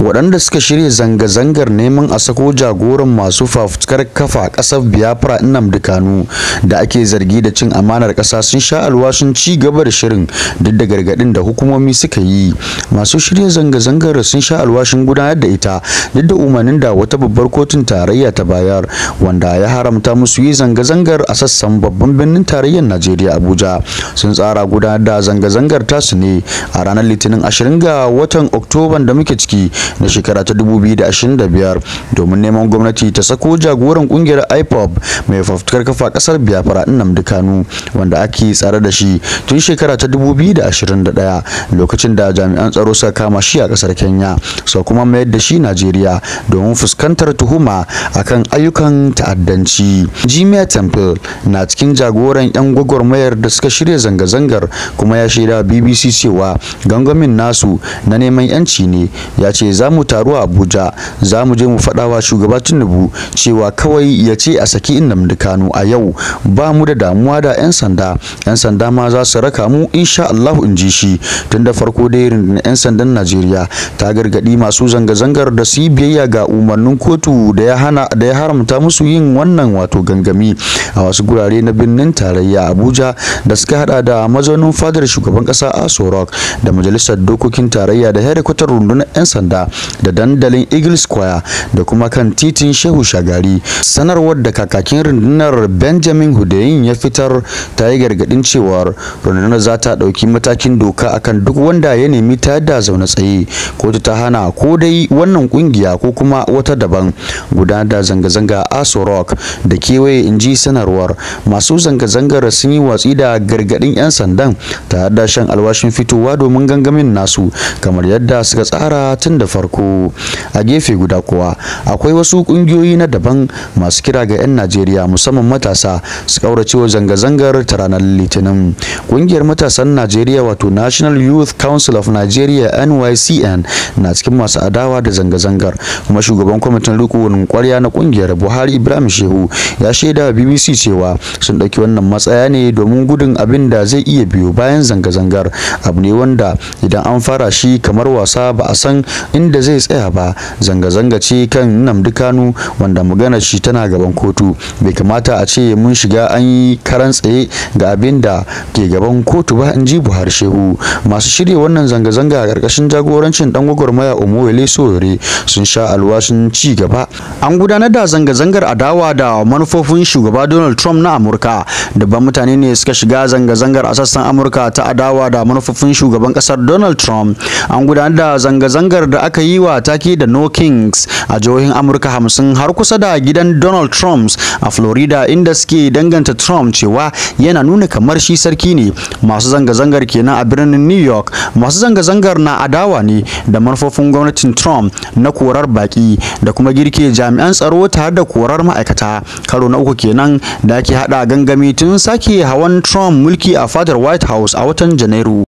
waɗanda suka shirya zanga-zangar neman a sako jagoran masu fafutukar kafa ƙasar Biafra Nnamdi Kanu da ake zargi da cin amanar ƙasa sun sha alwashin ci gaba da shirin duk da gargaɗin da hukumomi suka yi. Masu shirya zanga-zangar sun sha alwashin gudanar da ita duk da umarnin da wata babbar kotun tarayya ta bayar wanda ya haramta musu yi zanga-zangar a sassan babban birnin tarayyar Najeriya Abuja. Sun tsara gudanar da zanga-zangar tasu ne a ranar Litinin 20 ga watan Oktoban da muke ciki na shekara ta 2025 domin neman gwamnati ta sako jagoran kungiyar IPOB mai fafutukar kafa kasar Biafra Nnamdi Kanu wanda ake tsare da shi tun shekara ta 2021 lokacin da jami'an tsaro suka kama shi a kasar Kenya so kuma mayar da shi Najeriya domin fuskantar tuhuma akan ayyukan ta'addanci. Jimmy Temple na cikin jagoran 'yan gwagwarmayar da suka shirya zanga-zangar kuma ya shaida BBC cewa gangamin nasu na neman 'yanci ne. Ya ce za mu taru a Abuja, za mu je mu faɗawa shugaba Tinubu cewa kawai ya ce a saki Nnamdi Kanu a yau, ba mu da damuwa da 'yan sanda. 'Yan sanda ma za su raka mu insha Allah, in ji shi. Tun da farko dai rundunar 'yan sandan Najeriya ta gargaɗi masu zanga-zangar da su yi biyayya ga umarnin kotu da ya haramta musu yin wannan wato gangami a wasu gurare na birnin tarayya Abuja da suka hada da mazaunin fadar shugaban ƙasa Aso Rock da majalisar dokokin tarayya da hedikwatar rundunar 'yan sanda da dandalin Eagle Square da kuma kan titin Shehu Shagari. Sanarwar da kakakin rundunar Benjamin Hundeyin ya fitar ta yi gargadin cewar rundunar za ta ɗauki matakin doka akan duk wanda ya nemi ta yadda zaune tsaye. Kotu ta hana ko dai wannan kungiya ko kuma wata daban gudanar da zanga-zanga a Aso Rock da kewaye, in ji sanarwar. Masu zanga-zangar sun yi watsi da gargadin 'yan sandan tare da shan alwashin fitowa domin gangamin nasu kamar yadda suka tsara tun da farko. A gefe guda kuwa akwai wasu kungiyoyi na daban masu kira ga 'yan Najeriya musamman matasa su kauracewa zanga-zangar ta ranar Litinin. Kungiyar matasan Najeriya wato National Youth Council of Nigeria NYCN na cikin masu adawa da zanga-zangar kuma shugaban kwamitin rikon kwarya na kungiyar Buhari Ibrahim Shehu ya shaida wa BBC cewa sun ɗauki wannan matsaya ne domin gudun abin da zai iya biyo bayan zanga-zangar. Abu ne wanda idan an fara shi kamar wasa ba a san inda zai tsaya ba. Zanga-zanga ce kan Nnamdi Kanu wanda maganar shi tana gaban kotu. Bai kamata a ce mun shiga an yi karan tsaye ga abin da ke gaban kotu ba, in ji Buhari Shehu. Masu shirya wannan zanga-zanga a ƙarƙashin jagorancin dan gwagwarmaya Omoyele Sowore sun sha alwashin ci gaba. An gudanar da zanga-zangar adawa da manufofin shugaba Donald Trump na Amurka. Dabban mutane ne suka shiga zanga-zangar a sassan Amurka ta adawa da manufofin shugaban kasar Donald Trump. An gudanar da zanga-zangar da aka yi wa take da No Kings a jihohin Amurka 50 har kusa da gidan Donald Trump a Florida, inda suke danganta Trump cewa yana nuna kamar shi sarki ne. Masu zanga-zangar kenan a birnin New York. Masu zanga-zangar na adawa ne da manufofin gwamnatin Trump na korar baki da kuma girke jami'an tsaro tare da korar ma'aikata. Karo na uku kenan da ake hada gangami tun sake hawan Trump mulki a fadar White House a watan Janairu.